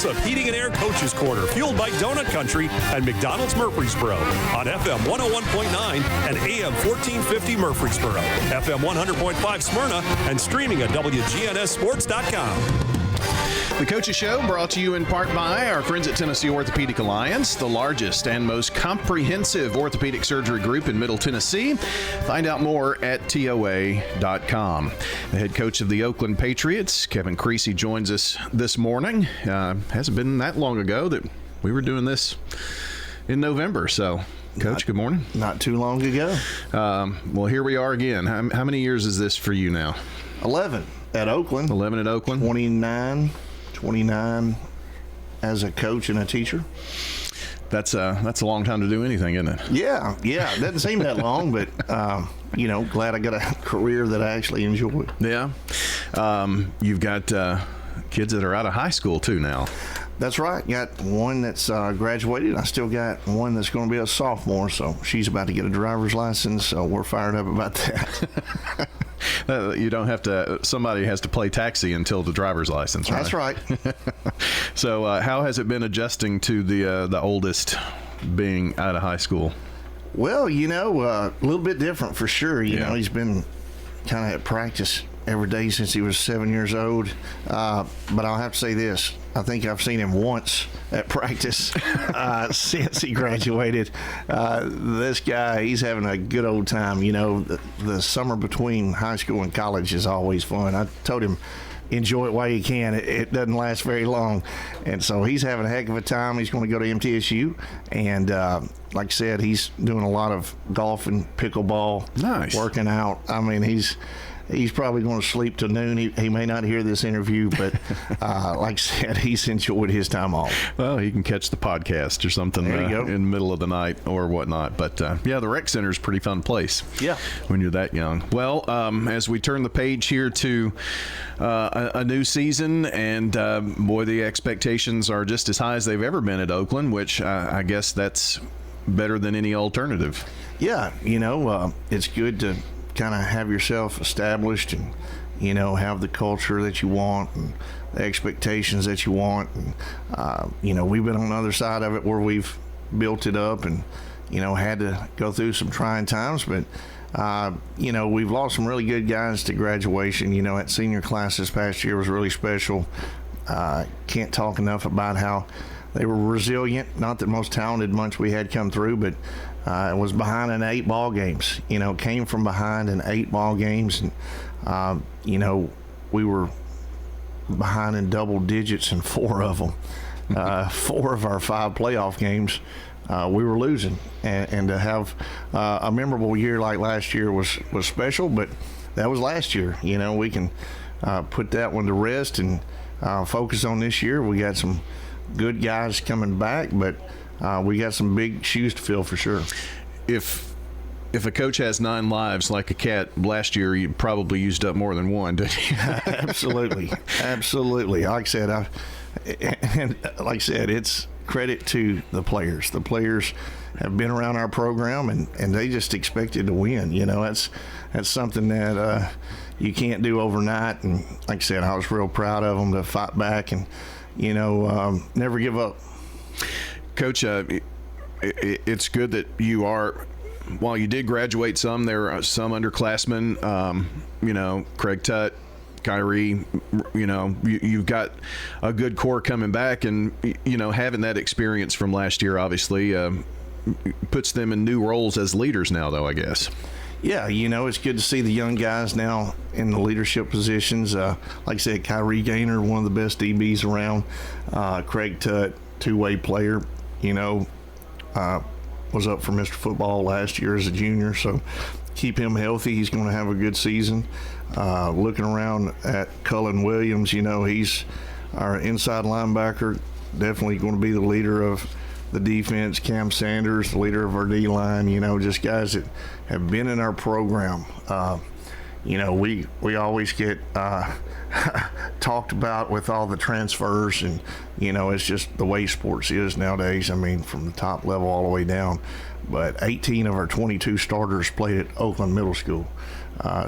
hosts of Heating and Air Coaches Corner, fueled by Donut Country and McDonald's Murfreesboro on FM 101.9 and AM 1450 Murfreesboro, FM 100.5 Smyrna, and streaming at WGNSSports.com. The Coaches Show brought to you in part by our friends at Tennessee Orthopedic Alliance, the largest and most comprehensive orthopedic surgery group in Middle Tennessee. Find out more at TOA.com. The head coach of the Oakland Patriots, Kevin Creasy, joins us this morning. Hasn't been that long ago that we were doing this in November, so... Coach, good morning. Not too long ago. Well, here we are again. How many years is this for you now? 11 at Oakland. 11 at Oakland. 29 as a coach and a teacher. That's a long time to do anything, isn't it? Yeah. It doesn't seem that long, but, glad I got a career that I actually enjoy. Yeah. You've got kids that are out of high school, too, now. That's right. Got one that's graduated. I still got one that's going to be a sophomore, so she's about to get a driver's license, so we're fired up about that. You don't have to, somebody has to play taxi until the driver's license, right? That's right. So how has it been adjusting to the oldest being out of high school? Well, a little bit different for sure. You know, he's been kind of at practice every day since he was 7 years old. But I'll have to say this. I think I've seen him once at practice since he graduated. This guy, he's having a good old time. The summer between high school and college is always fun. I told him, enjoy it while you can. It doesn't last very long. And so he's having a heck of a time. He's going to go to MTSU. And like I said, he's doing a lot of golf and pickleball. Nice. Working out. I mean, he's probably going to sleep till noon. He may not hear this interview, but like I said, he's enjoyed his time off. Well, he can catch the podcast or something in the middle of the night or whatnot. But, the rec center is a pretty fun place when you're that young. Well, as we turn the page here to a new season, and, boy, the expectations are just as high as they've ever been at Oakland, which I guess that's better than any alternative. Yeah, it's good to kind of have yourself established and have the culture that you want and the expectations that you want, and we've been on the other side of it where we've built it up and had to go through some trying times, but we've lost some really good guys to graduation. That senior class this past year was really special. Can't talk enough about how they were resilient. Not the most talented bunch we had come through, but it was behind in 8 ball games. Came from behind in 8 ball games, and we were behind in double digits in 4 of them. 4 of our 5 playoff games, we were losing, and to have a memorable year like last year was special. But that was last year. We can put that one to rest and focus on this year. We got some good guys coming back, but we got some big shoes to fill for sure. If a coach has 9 lives like a cat, last year you probably used up more than one, didn't you? Absolutely. Like I said, it's credit to the players. The players have been around our program, and they just expected to win. That's something that you can't do overnight. And like I said, I was real proud of them to fight back and never give up. Coach, it's good that you are, while you did graduate some, there are some underclassmen, Craig Tutt, Kyrie, you've got a good core coming back, and, having that experience from last year obviously puts them in new roles as leaders now, though, I guess. Yeah, it's good to see the young guys now in the leadership positions. Like I said, Kyrie Gaynor, one of the best DBs around. Craig Tutt, two-way player, was up for Mr. Football last year as a junior, so keep him healthy. He's going to have a good season. Looking around at Cullen Williams, he's our inside linebacker, definitely going to be the leader of the defense. Cam Sanders, the leader of our D-line, just guys that have been in our program. We always get talked about with all the transfers, and it's just the way sports is nowadays. I mean, from the top level all the way down. But 18 of our 22 starters played at Oakland Middle School.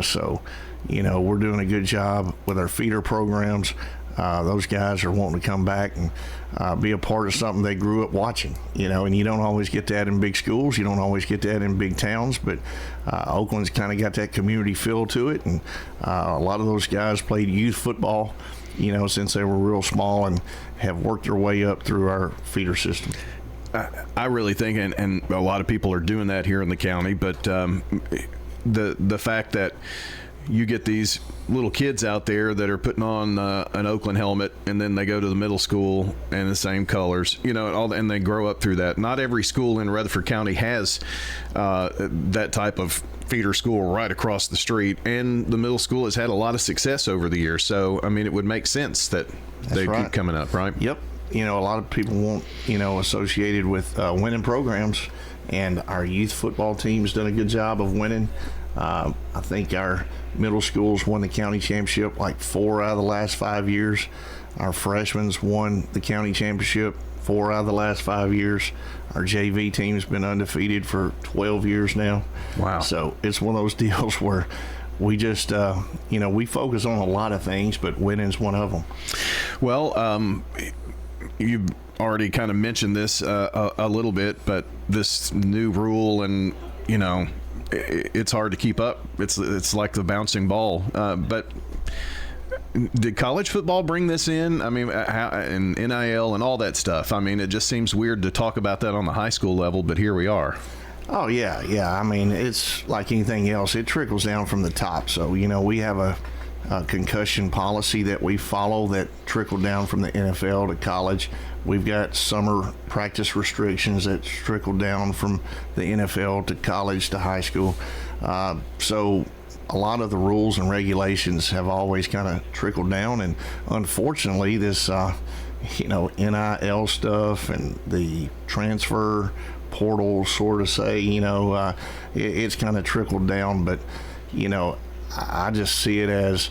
So we're doing a good job with our feeder programs. those guys are wanting to come back and be a part of something they grew up watching, and you don't always get that in big schools. You don't always get that in big towns, but Oakland's kind of got that community feel to it, and a lot of those guys played youth football, since they were real small and have worked their way up through our feeder system. I really think, and a lot of people are doing that here in the county, but the fact that you get these little kids out there that are putting on an Oakland helmet, and then they go to the middle school and the same colors, and they grow up through that. Not every school in Rutherford County has that type of feeder school right across the street, and the middle school has had a lot of success over the years. So, I mean, it would make sense that they keep coming up, right? Yep. A lot of people want, associated with winning programs, and our youth football team's done a good job of winning. I think our middle schools won the county championship like 4 out of the last 5 years. Our freshmen's won the county championship 4 out of the last 5 years. Our JV team's been undefeated for 12 years now. Wow. So it's one of those deals where we just, we focus on a lot of things, but winning's one of them. Well, you already kind of mentioned this a little bit, but this new rule, and it's hard to keep up. It's like the bouncing ball. But did college football bring this in? I mean, and NIL and all that stuff. I mean, it just seems weird to talk about that on the high school level, but here we are. Oh, yeah. I mean, it's like anything else. It trickles down from the top. So, we have a concussion policy that we follow that trickled down from the NFL to college. We've got summer practice restrictions that trickled down from the NFL to college to high school. So a lot of the rules and regulations have always kind of trickled down, and unfortunately this NIL stuff and the transfer portal, sort of say, it's kind of trickled down. But I just see it as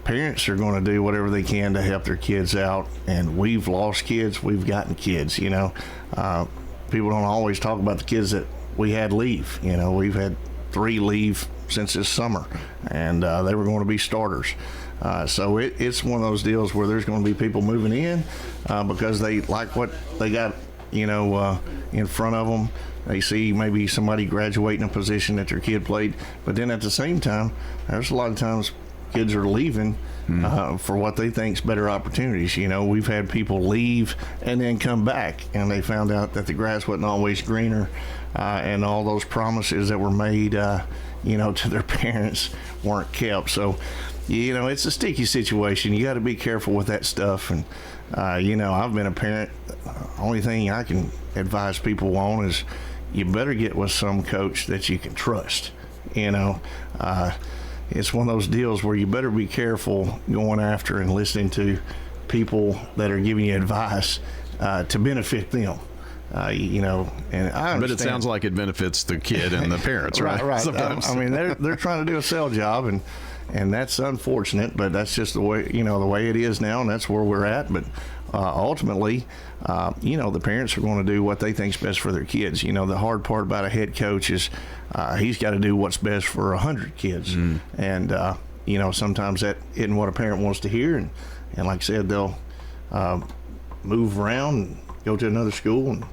parents are going to do whatever they can to help their kids out, and we've lost kids, we've gotten kids. People don't always talk about the kids that we had leave. We've had 3 leave since this summer, and they were going to be starters. So it's one of those deals where there's going to be people moving in because they like what they got, in front of them. They see maybe somebody graduating a position that their kid played, but then at the same time, there's a lot of times kids are leaving for what they think is better opportunities. We've had people leave and then come back, and they found out that the grass wasn't always greener, and all those promises that were made, to their parents weren't kept. So, it's a sticky situation. You got to be careful with that stuff. And, I've been a parent. The only thing I can advise people on is you better get with some coach that you can trust. It's one of those deals where you better be careful going after and listening to people that are giving you advice to benefit them. And I understand. But it sounds like it benefits the kid and the parents, right? Right. Sometimes. I mean, they're trying to do a sell job, and that's unfortunate, but that's just the way it is now, and that's where we're at. But ultimately, the parents are going to do what they think's best for their kids. The hard part about a head coach is he's got to do what's best for 100 kids, and sometimes that isn't what a parent wants to hear. And like I said, they'll move around and go to another school, and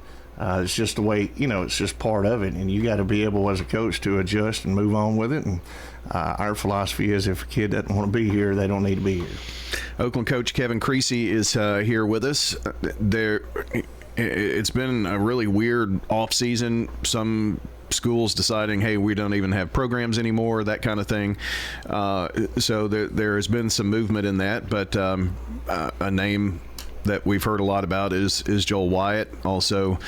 it's just the way, it's just part of it, and you got to be able as a coach to adjust and move on with it. And our philosophy is if a kid doesn't want to be here, they don't need to be here. Oakland coach Kevin Creasy is here with us. It's been a really weird off season. Some schools deciding, hey, we don't even have programs anymore, that kind of thing. So there has been some movement in that, but a name that we've heard a lot about is Joel Wyatt, also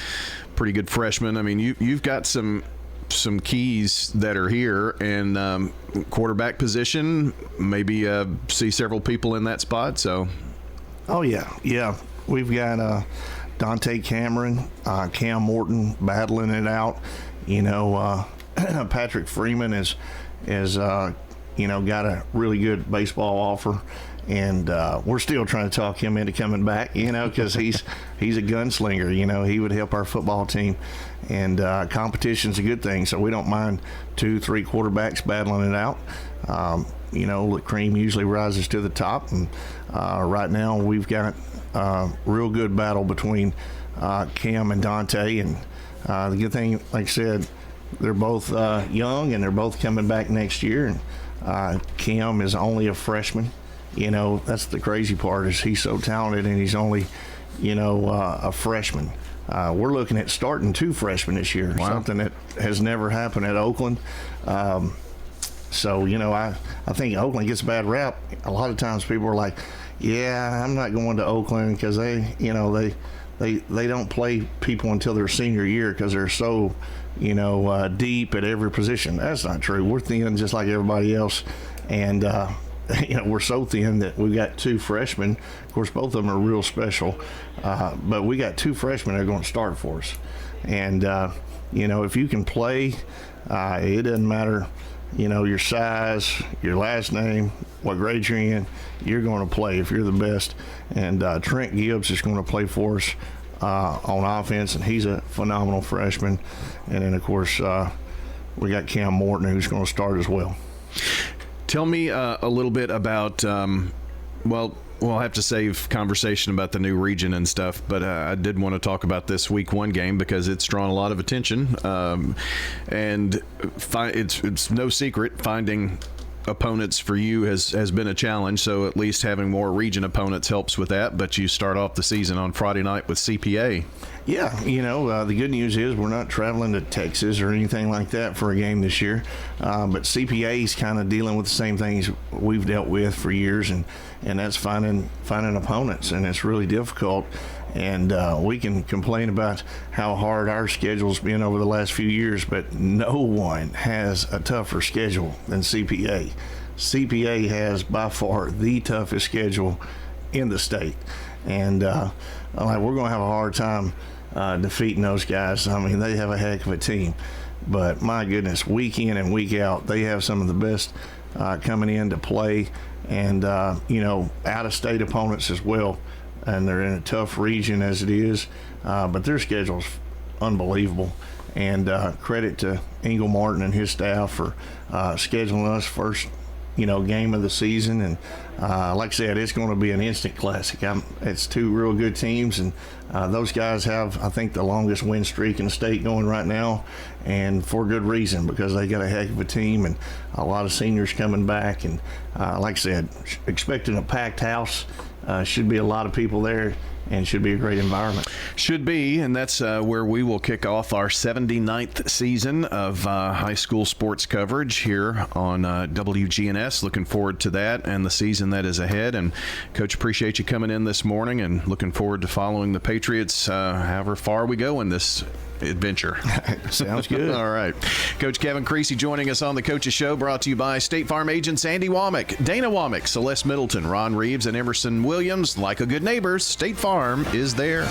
pretty good freshman. I mean, you've got some keys that are here, and quarterback position, maybe see several people in that spot. So, yeah, we've got Dante Cameron, Cam Morton battling it out. Patrick Freeman is got a really good baseball offer. And we're still trying to talk him into coming back, because he's a gunslinger. He would help our football team. And competition's a good thing, so we don't mind 2-3 quarterbacks battling it out. the cream usually rises to the top. And right now we've got a real good battle between Cam and Dante. And the good thing, like I said, they're both young and they're both coming back next year. And Cam is only a freshman. That's the crazy part, is he's so talented and he's only, a freshman. We're looking at starting 2 freshmen this year, something that has never happened at Oakland. So, I think Oakland gets a bad rap. A lot of times people are like, yeah, I'm not going to Oakland because they don't play people until their senior year because they're so, deep at every position. That's not true. We're thin just like everybody else. And, we're so thin that we've got 2 freshmen. Of course, both of them are real special. But we got 2 freshmen that are going to start for us. And, if you can play, it doesn't matter, your size, your last name, what grade you're in, you're going to play if you're the best. And Trent Gibbs is going to play for us on offense, and he's a phenomenal freshman. And then, of course, we got Cam Morton, who's going to start as well. Tell me a little bit about, we'll have to save conversation about the new region and stuff, but I did want to talk about this week 1 game because it's drawn a lot of attention. And it's no secret finding opponents for you has been a challenge, so at least having more region opponents helps with that. But you start off the season on Friday night with CPA. Yeah, the good news is we're not traveling to Texas or anything like that for a game this year. But CPA is kind of dealing with the same things we've dealt with for years, and that's finding opponents, and it's really difficult. And we can complain about how hard our schedule's been over the last few years, but no one has a tougher schedule than CPA. CPA has by far the toughest schedule in the state. And we're going to have a hard time defeating those guys. I mean, they have a heck of a team. But my goodness, week in and week out, they have some of the best coming in to play, and, out-of-state opponents as well. And they're in a tough region as it is, but their schedule's unbelievable. And credit to Ingle Martin and his staff for scheduling us first, game of the season. And like I said, it's going to be an instant classic. It's 2 real good teams, and those guys have, I think, the longest win streak in the state going right now, and for good reason, because they got a heck of a team and a lot of seniors coming back. And like I said, expecting a packed house. Should be a lot of people there, and should be a great environment. Should be, and that's where we will kick off our 79th season of high school sports coverage here on WGNS. Looking forward to that and the season that is ahead. And, Coach, appreciate you coming in this morning, and looking forward to following the Patriots however far we go in this adventure. Sounds good. All right. Coach Kevin Creasy joining us on the Coaches Show, brought to you by State Farm agents Andy Womack, Dana Womack, Celeste Middleton, Ron Reeves, and Emerson Williams. Like a good neighbor, State Farm is there.